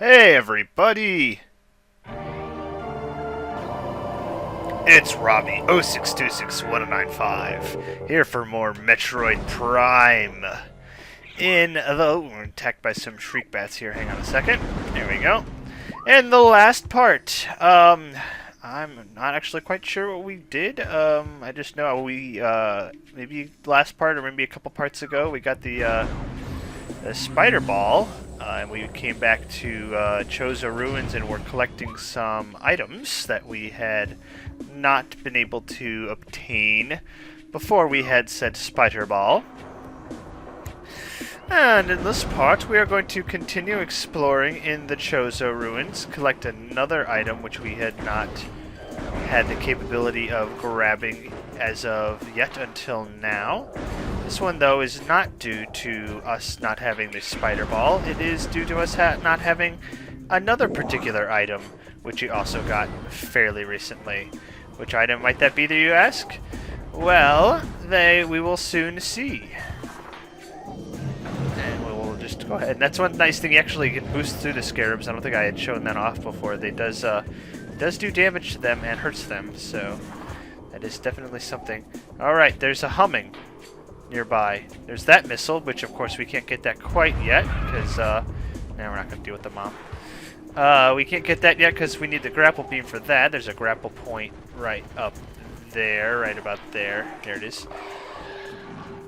Hey everybody! It's Robbie 06261095 here for more Metroid Prime. We're attacked by some shriek bats here. Hang on a second. There we go. In the last part, I'm not actually quite sure what we did. I just know maybe last part or maybe a couple parts ago we got the spider ball. And we came back to Chozo Ruins and we're collecting some items that we had not been able to obtain before we had said spider ball. And in this part, we are going to continue exploring in the Chozo Ruins, collect another item which we had not had the capability of grabbing as of yet until now. This one, though, is not due to us not having the spider ball. It is due to us not having another particular item, which we also got fairly recently. Which item might that be, do you ask? Well, we will soon see. And we will just go ahead. And that's one nice thing, you actually can boost through the scarabs. I don't think I had shown that off before. It does do damage to them and hurts them, so that is definitely something. Alright, there's a humming nearby. There's that missile, which of course we can't get that quite yet, because, now we're not going to deal with the mom. We can't get that yet because we need the grapple beam for that. There's a grapple point right up there, right about there. There it is.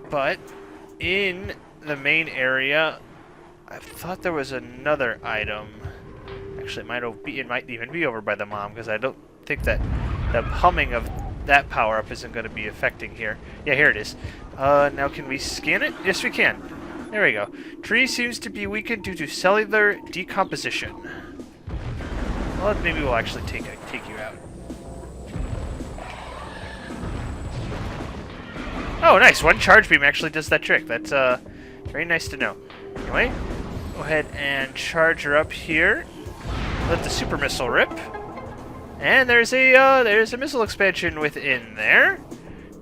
But in the main area, I thought there was another item. Actually, it might even be over by the mom, because I don't think that the humming of that power-up isn't going to be affecting here. Yeah, here it is. Now can we scan it? Yes, we can. There we go. Tree seems to be weakened due to cellular decomposition. Well, maybe we'll actually take you out. Oh, nice. One charge beam actually does that trick. That's very nice to know. Anyway, go ahead and charge her up here. Let the super missile rip. And there's a missile expansion within there.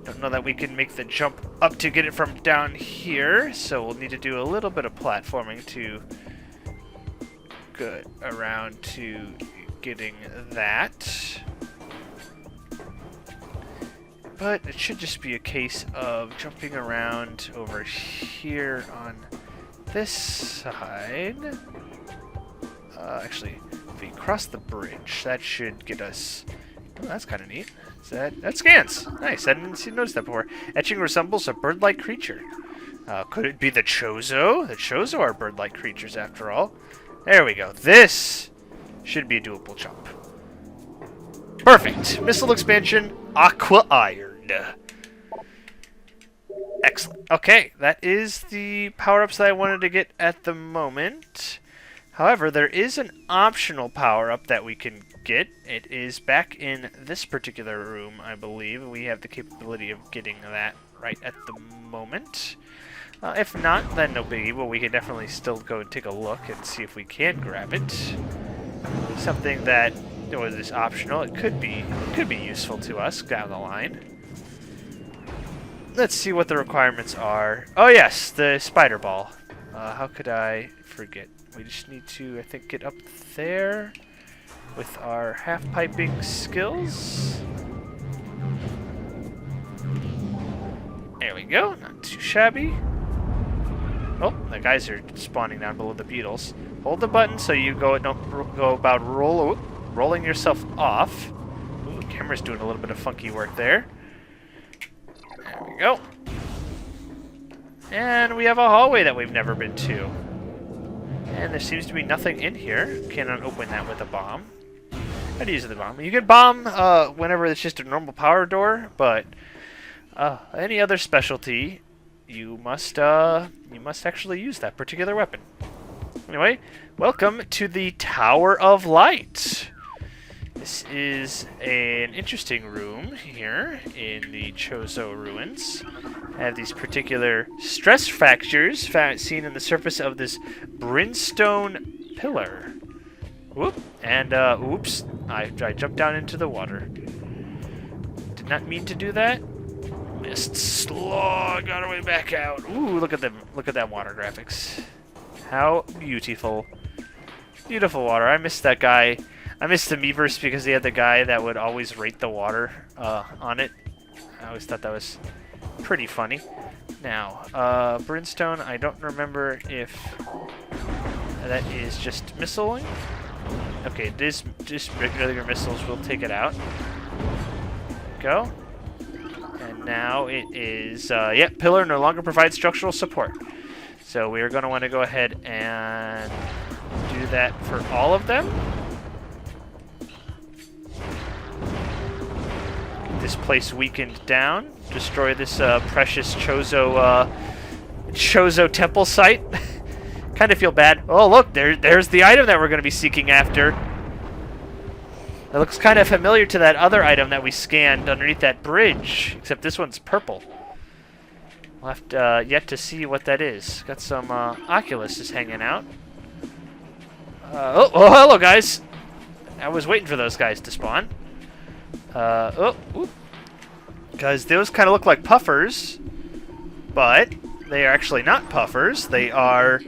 Don't know that we can make the jump up to get it from down here, so we'll need to do a little bit of platforming to get around to getting that. But it should just be a case of jumping around over here on this side. Actually, if we cross the bridge, that should get us... Oh, that's kind of neat. That scans. Nice. I didn't notice that before. Etching resembles a bird-like creature. Could it be the Chozo? The Chozo are bird-like creatures, after all. There we go. This should be a doable jump. Perfect. Missile expansion, Aqua Iron. Excellent. Okay, that is the power-ups that I wanted to get at the moment. However, there is an optional power-up that we can get. It is back in this particular room, I believe. We have the capability of getting that right at the moment. If not, then no biggie, but we can definitely still go and take a look and see if we can grab it. Something that is optional. It could be useful to us down the line. Let's see what the requirements are. Oh yes, the spider ball. How could I forget? We just need to, I think, get up there with our half-piping skills. There we go. Not too shabby. Oh, the guys are spawning down below the beetles. Hold the button so you don't go about rolling yourself off. Ooh, the camera's doing a little bit of funky work there. There we go. And we have a hallway that we've never been to. And there seems to be nothing in here. Cannot open that with a bomb. How to use the bomb? You can bomb whenever it's just a normal power door, but any other specialty, you must actually use that particular weapon. Anyway, welcome to the Tower of Light. This is an interesting room here in the Chozo Ruins. I have these particular stress fractures seen in the surface of this brimstone pillar. Whoop, and oops, I jumped down into the water. Did not mean to do that. Missed slog on our way back out. Ooh, look at them! Look at that water graphics. How beautiful. Beautiful water. I missed that guy. I missed the Miiverse because he had the guy that would always rate the water on it. I always thought that was pretty funny. Now, Brimstone, I don't remember if that is just missiling. Okay, it is just regular missiles. We'll take it out. Go. And now it is, yep, pillar no longer provides structural support. So we are going to want to go ahead and do that for all of them. Get this place weakened down. Destroy this precious Chozo temple site. Kind of feel bad. Oh, look, there's the item that we're going to be seeking after. It looks kind of familiar to that other item that we scanned underneath that bridge, except this one's purple. We'll have to, yet to see what that is. Got some Oculuses hanging out. Oh, hello, guys. I was waiting for those guys to spawn. Because those kind of look like puffers, but they are actually not puffers. They are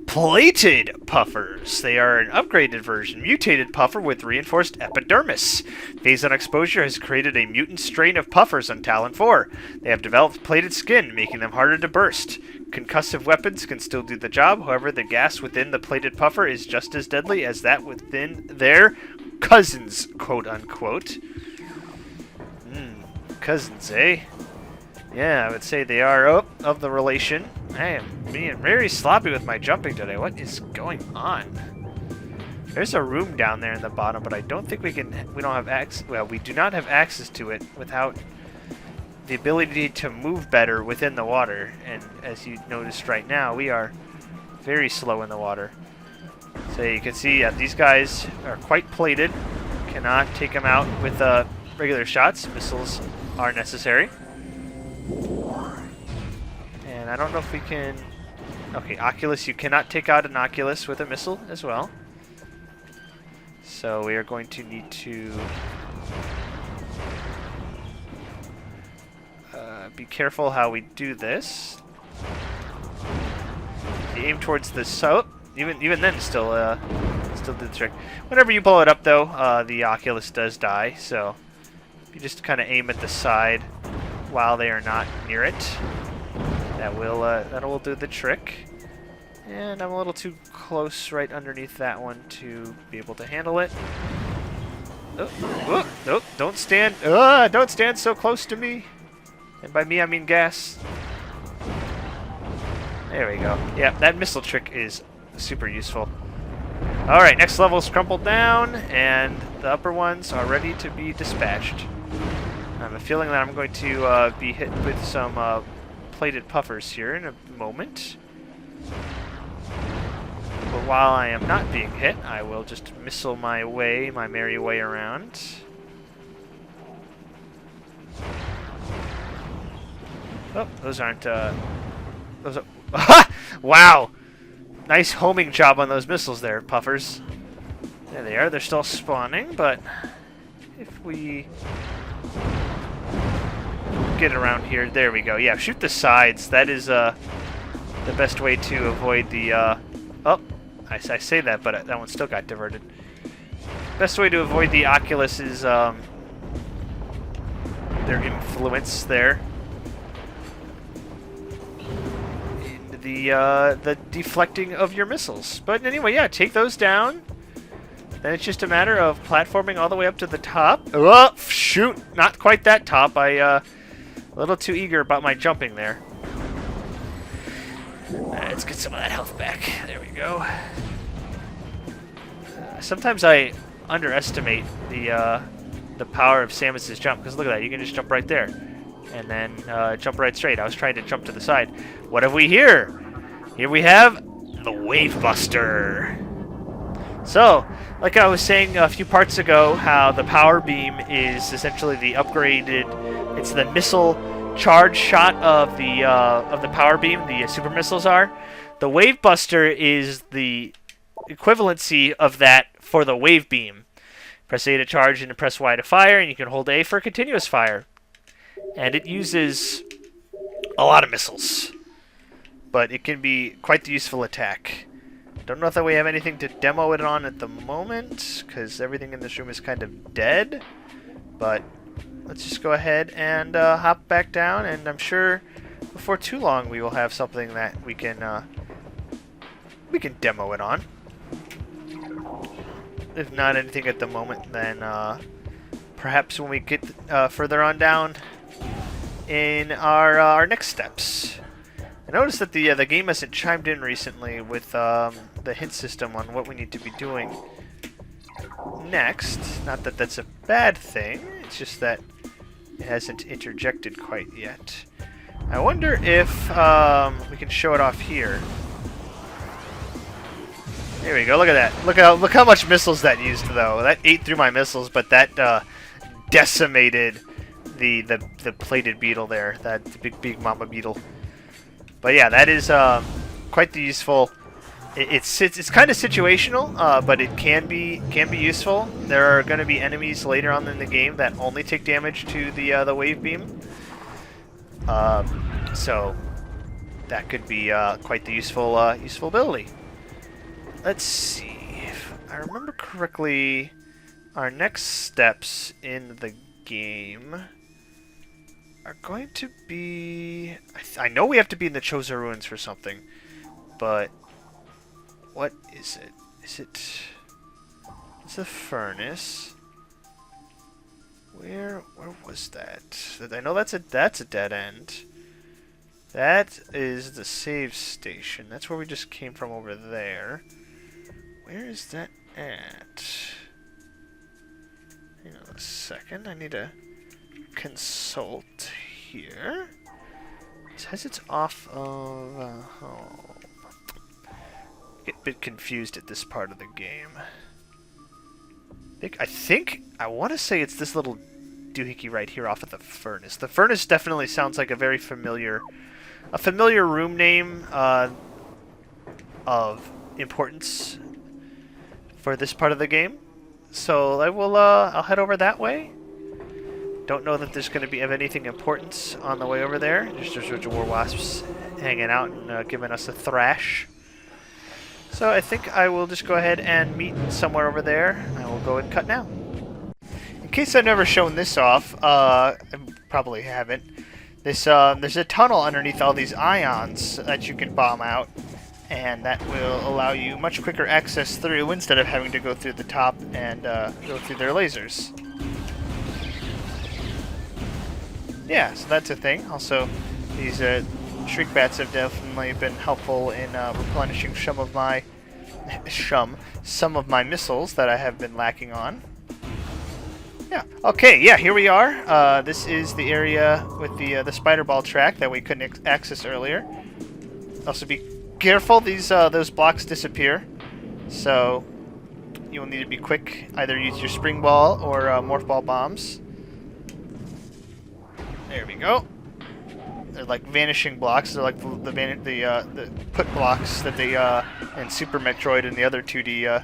plated puffers. They are an upgraded version, mutated puffer with reinforced epidermis. Phase on exposure has created a mutant strain of puffers on Talon 4. They have developed plated skin, making them harder to burst. Concussive weapons can still do the job, however the gas within the plated puffer is just as deadly as that within their cousins, quote-unquote. Cousins, eh? Yeah, I would say they are of the relation. I am being very sloppy with my jumping today. What is going on? There's a room down there in the bottom, but I don't think we don't have access. Well, we do not have access to it without the ability to move better within the water. And as you noticed right now, we are very slow in the water. So you can see these guys are quite plated. Cannot take them out with regular shots. Missiles are necessary. And I don't know if we can... Okay, Oculus, you cannot take out an Oculus with a missile as well. So we are going to need to be careful how we do this. You aim towards the... So, even then, still do the trick. Whenever you blow it up, though, the Oculus does die, so... You just kind of aim at the side while they are not near it. That will do the trick. And I'm a little too close right underneath that one to be able to handle it. Oh, don't stand so close to me. And by me I mean gas. There we go. Yeah, that missile trick is super useful. Alright, next level is crumpled down, and the upper ones are ready to be dispatched. I have a feeling that I'm going to be hit with some plated puffers here in a moment. But while I am not being hit, I will just missile my merry way around. Oh, those aren't, those are... Wow! Nice homing job on those missiles there, puffers. There they are. They're still spawning, but if we get around here, there we go. Yeah, shoot the sides. That is the best way to avoid the... Oh, I say that, but that one still got diverted. Best way to avoid the Oculus is their influence there. The deflecting of your missiles. But anyway, yeah, take those down. Then it's just a matter of platforming all the way up to the top. Oh, shoot! Not quite that top. A little too eager about my jumping there. Let's get some of that health back. There we go. Sometimes I underestimate the power of Samus's jump, because look at that. You can just jump right there. And then jump right straight. I was trying to jump to the side. What have we here? Here we have the Wavebuster. So, like I was saying a few parts ago, how the power beam is essentially the upgraded. It's the missile charge shot of the power beam. The super missiles are. The Wavebuster is the equivalency of that for the wave beam. Press A to charge and press Y to fire, and you can hold A for continuous fire. And it uses a lot of missiles, but it can be quite the useful attack. Don't know if that we have anything to demo it on at the moment, because everything in this room is kind of dead. But let's just go ahead and hop back down, and I'm sure before too long we will have something that we can demo it on. If not anything at the moment, then perhaps when we get further on down in our next steps. I noticed that the game hasn't chimed in recently with the hint system on what we need to be doing next. Not that that's a bad thing, it's just that it hasn't interjected quite yet. I wonder if we can show it off here. There we go, look at that. Look how much missiles that used, though. That ate through my missiles, but that decimated the plated beetle there, the big mama beetle. But yeah, that is quite the useful. It's kind of situational, but it can be useful. There are going to be enemies later on in the game that only take damage to the wave beam, so that could be quite the useful ability. Let's see if I remember correctly. Our next steps in the game are going to be... I know we have to be in the Chozo Ruins for something, but what is it? It's a furnace. Where was that? I know that's a dead end. That is the save station. That's where we just came from over there. Where is that at? Hang on a second. I need to consult here. It says it's off of home. Get a bit confused at this part of the game. I want to say it's this little doohickey right here off of the furnace. The furnace definitely sounds like a very familiar room name of importance for this part of the game. So I'll head over that way. Don't know that there's going to be of anything importance on the way over there. Just a bunch of war wasps hanging out and giving us a thrash. So I think I will just go ahead and meet somewhere over there. I will go and cut now. In case I've never shown this off, I probably haven't. There's a tunnel underneath all these ions that you can bomb out, and that will allow you much quicker access through instead of having to go through the top and go through their lasers. Yeah, so that's a thing. Also, these shrink bats have definitely been helpful in replenishing some of my missiles that I have been lacking on. Yeah. Okay. Yeah. Here we are. This is the area with the spider ball track that we couldn't access earlier. Also, be careful. Those blocks disappear, so you will need to be quick. Either use your spring ball or morph ball bombs. There we go. They're like vanishing blocks. They're like the put blocks that they in Super Metroid and the other 2D.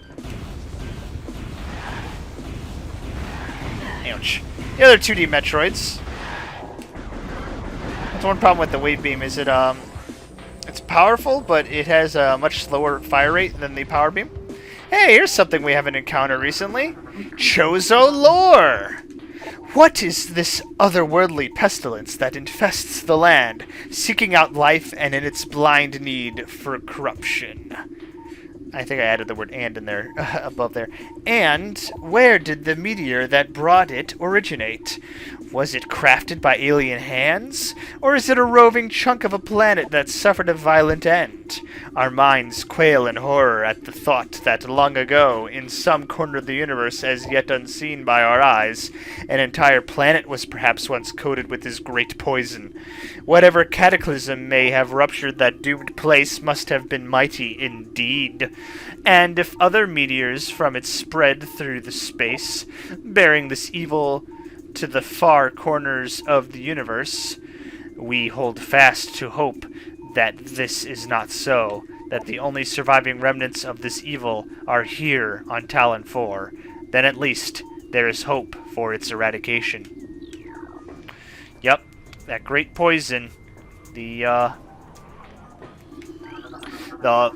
Ouch. The other 2D Metroids. That's one problem with the wave beam. Is it's powerful, but it has a much slower fire rate than the power beam. Hey, here's something we haven't encountered recently. Chozo lore. What is this otherworldly pestilence that infests the land, seeking out life and in its blind need for corruption? I think I added the word "and" in there, above there. And where did the meteor that brought it originate? Was it crafted by alien hands? Or is it a roving chunk of a planet that suffered a violent end? Our minds quail in horror at the thought that long ago, in some corner of the universe as yet unseen by our eyes, an entire planet was perhaps once coated with this great poison. Whatever cataclysm may have ruptured that doomed place must have been mighty indeed. And if other meteors from it spread through the space, bearing this evil to the far corners of the universe, we hold fast to hope that this is not so, that the only surviving remnants of this evil are here on Talon 4. Then at least there is hope for its eradication. Yep, that great poison, the The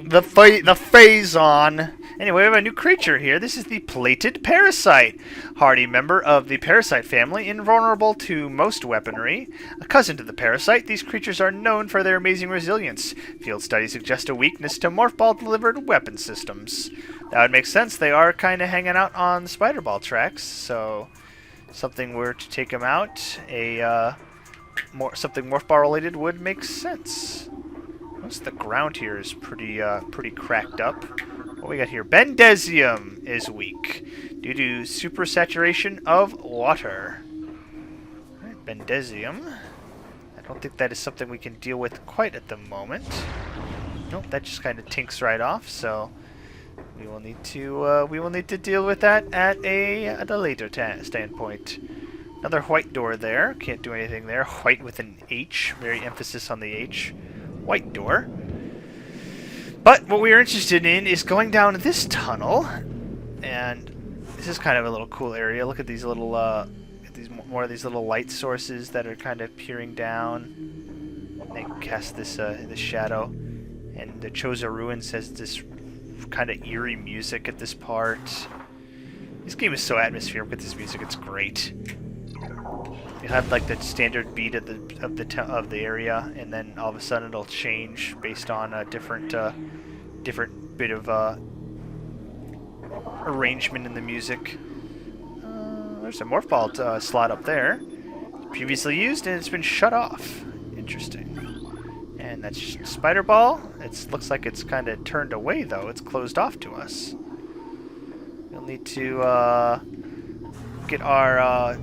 the phase-on. Anyway, we have a new creature here. This is the plated parasite. Hardy member of the parasite family, invulnerable to most weaponry. A cousin to the parasite, these creatures are known for their amazing resilience. Field studies suggest a weakness to morph ball-delivered weapon systems. That would make sense. They are kind of hanging out on the spider ball tracks, so something were to take them out, something morph ball related would make sense. Most of the ground here is pretty cracked up. What we got here? Bendesium is weak due to supersaturation of water. All right, Bendesium. I don't think that is something we can deal with quite at the moment. Nope, that just kind of tinks right off. So we will need to deal with that at a later standpoint. Another white door there. Can't do anything there. White with an H. Very emphasis on the H. White door. But what we are interested in is going down this tunnel, and this is kind of a little cool area. Look at these little, more of these little light sources that are kind of peering down. They cast this this shadow, and the Chozo Ruins has this kind of eerie music at this part. This game is so atmospheric with this music; it's great. You have like the standard beat of the area, and then all of a sudden it'll change based on a different bit of arrangement in the music. There's a morph ball slot up there, previously used, and it's been shut off. Interesting. And that's spider ball. It looks like it's kind of turned away though. It's closed off to us. We'll need to get our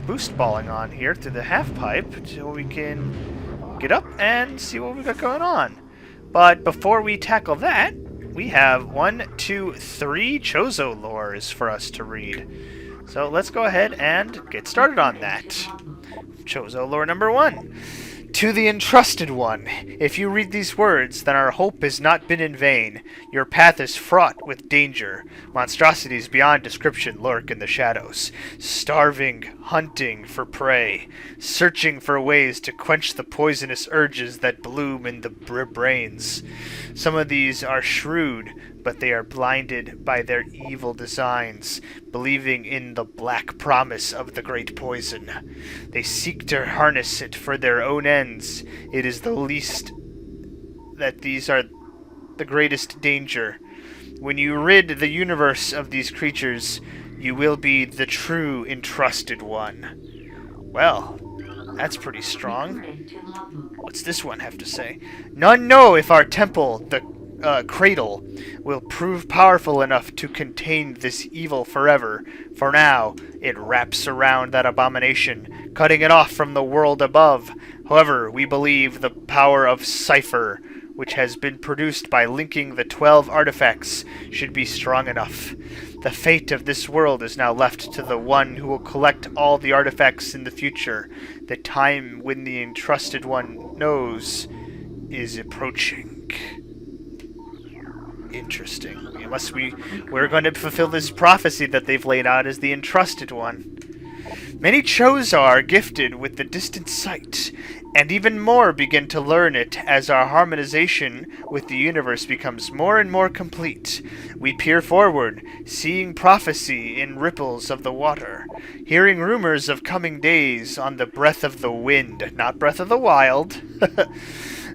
boost balling on here through the half pipe so we can get up and see what we got going on. But before we tackle that, we have 1, 2, 3 Chozo lores for us to read. So let's go ahead and get started on that. Chozo lore number 1. To the Entrusted One, if you read these words, then our hope has not been in vain. Your path is fraught with danger. Monstrosities beyond description lurk in the shadows, starving, hunting for prey, searching for ways to quench the poisonous urges that bloom in the brains. Some of these are shrewd, but they are blinded by their evil designs, believing in the black promise of the great poison. They seek to harness it for their own ends. It is the least that these are the greatest danger. When you rid the universe of these creatures, you will be the true Entrusted One. Well, that's pretty strong. What's this one have to say? None know if our temple, the cradle, will prove powerful enough to contain this evil forever. For now, it wraps around that abomination, cutting it off from the world above. However, we believe the power of Cipher, which has been produced by linking the 12 artifacts, should be strong enough. The fate of this world is now left to the one who will collect all the artifacts in the future. The time when the Entrusted One knows is approaching. Interesting. We're going to fulfill this prophecy that they've laid out as the Entrusted One. Many Chozo are gifted with the distant sight, and even more begin to learn it as our harmonization with the universe becomes more and more complete. We peer forward, seeing prophecy in ripples of the water, hearing rumors of coming days on the breath of the wind, not breath of the wild.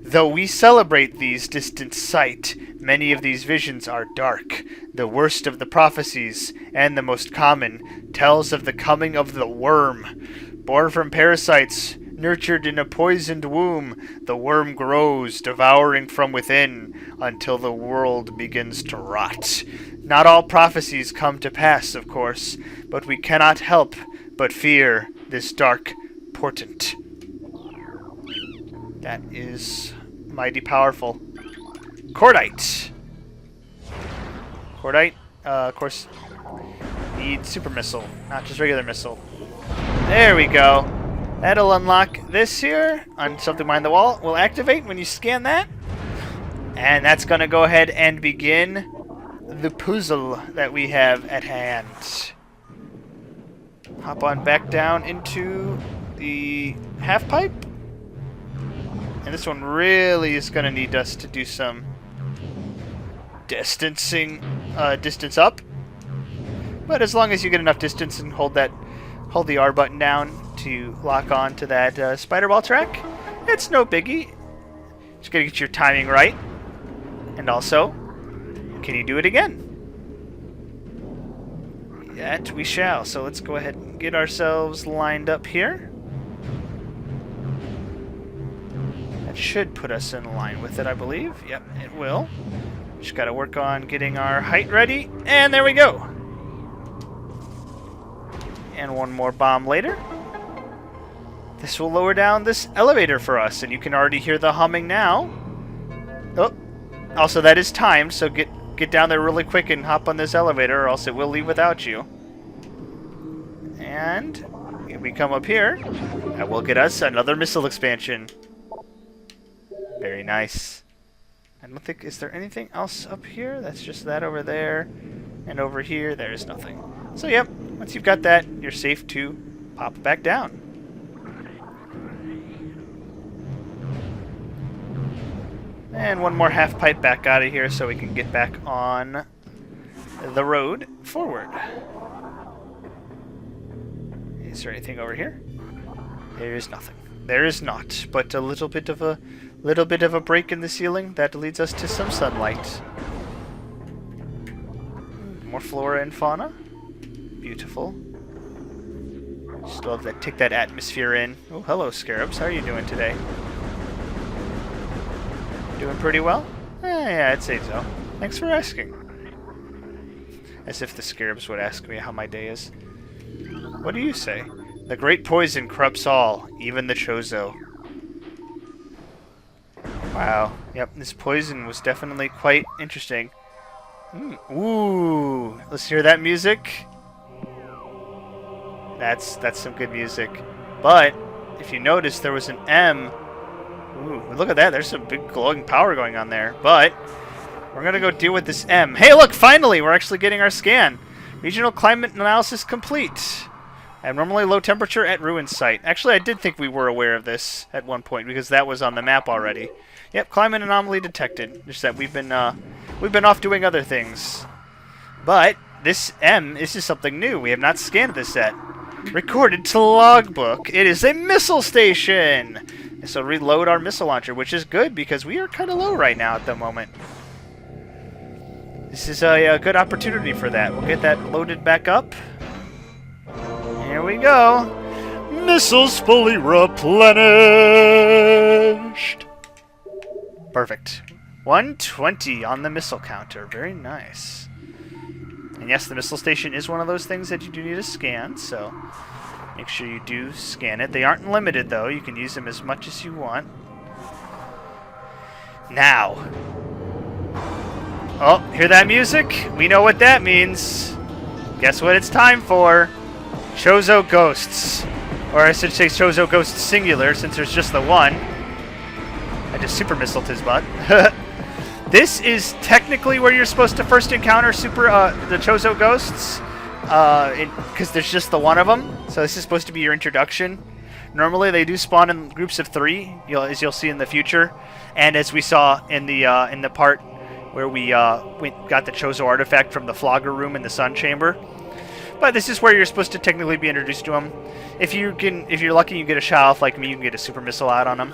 Though we celebrate these distant sight, many of these visions are dark. The worst of the prophecies, and the most common, tells of the coming of the worm. Born from parasites, nurtured in a poisoned womb, the worm grows, devouring from within, until the world begins to rot. Not all prophecies come to pass, of course, but we cannot help but fear this dark portent. That is mighty powerful. Cordite. Cordite, of course, needs super missile, not just regular missile. There we go. That'll unlock this here on something behind the wall. Will activate when you scan that. And that's going to go ahead and begin the puzzle that we have at hand. Hop on back down into the half pipe. And this one really is going to need us to do some distance up. But as long as you get enough distance and hold the R button down to lock on to that spider ball track, it's no biggie. Just gotta get your timing right. And also, can you do it again? That we shall. So let's go ahead and get ourselves lined up here. That should put us in line with it, I believe. Yep, it will. Just gotta work on getting our height ready. And there we go. And one more bomb later. This will lower down this elevator for us, and you can already hear the humming now. Oh, also that is timed, so get down there really quick and hop on this elevator, or else it will leave without you. And if we come up here, that will get us another missile expansion. Very nice. I don't think, is there anything else up here? That's just that over there, and over here, there's nothing. So yep, once you've got that, you're safe to pop back down. And one more half pipe back out of here so we can get back on the road forward. Is there anything over here? There is nothing. There is not, but a little bit of a break in the ceiling that leads us to some sunlight. More flora and fauna. Beautiful. Just love that. Take that atmosphere in. Oh, hello, scarabs. How are you doing today? Doing pretty well? Yeah, I'd say so. Thanks for asking. As if the scarabs would ask me how my day is. What do you say? The great poison corrupts all, even the Chozo. Wow. Yep, this poison was definitely quite interesting. Ooh, let's hear that music. That's some good music. But if you notice, there was an M. Ooh, look at that. There's some big glowing power going on there. But we're going to go deal with this M. Hey, look, finally, we're actually getting our scan. Regional climate analysis complete. Abnormally low temperature at Ruins site. Actually, I did think we were aware of this at one point because that was on the map already. Yep, climate anomaly detected. Just that we've been off doing other things. But this M is just something new. We have not scanned this yet. Recorded to logbook. It is a missile station. So reload our missile launcher, which is good because we are kind of low right now at the moment. This is a good opportunity for that. We'll get that loaded back up. Here we go. Missiles fully replenished. Perfect. 120 on the missile counter. Very nice. And yes, the missile station is one of those things that you do need to scan, so make sure you do scan it. They aren't limited, though. You can use them as much as you want. Now. Oh, hear that music? We know what that means. Guess what it's time for? Chozo Ghosts. Or I should say Chozo Ghosts singular, since there's just the one. I just super missiled his butt. This is technically where you're supposed to first encounter the Chozo Ghosts. Because there's just the one of them. So this is supposed to be your introduction. Normally they do spawn in groups of 3, as you'll see in the future. And as we saw in the part where we got the Chozo artifact from the Flogger room in the Sun Chamber. But this is where you're supposed to technically be introduced to them. If you're lucky, you get a shot off like me. You can get a super missile out on them.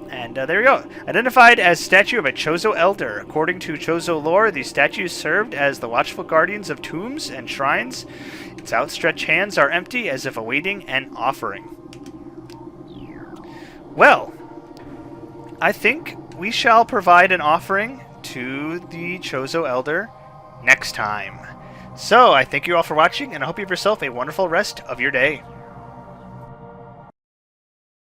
And there we go. Identified as statue of a Chozo Elder. According to Chozo lore, these statues served as the watchful guardians of tombs and shrines. Its outstretched hands are empty, as if awaiting an offering. Well, I think we shall provide an offering to the Chozo Elder next time. So, I thank you all for watching, and I hope you have yourself a wonderful rest of your day.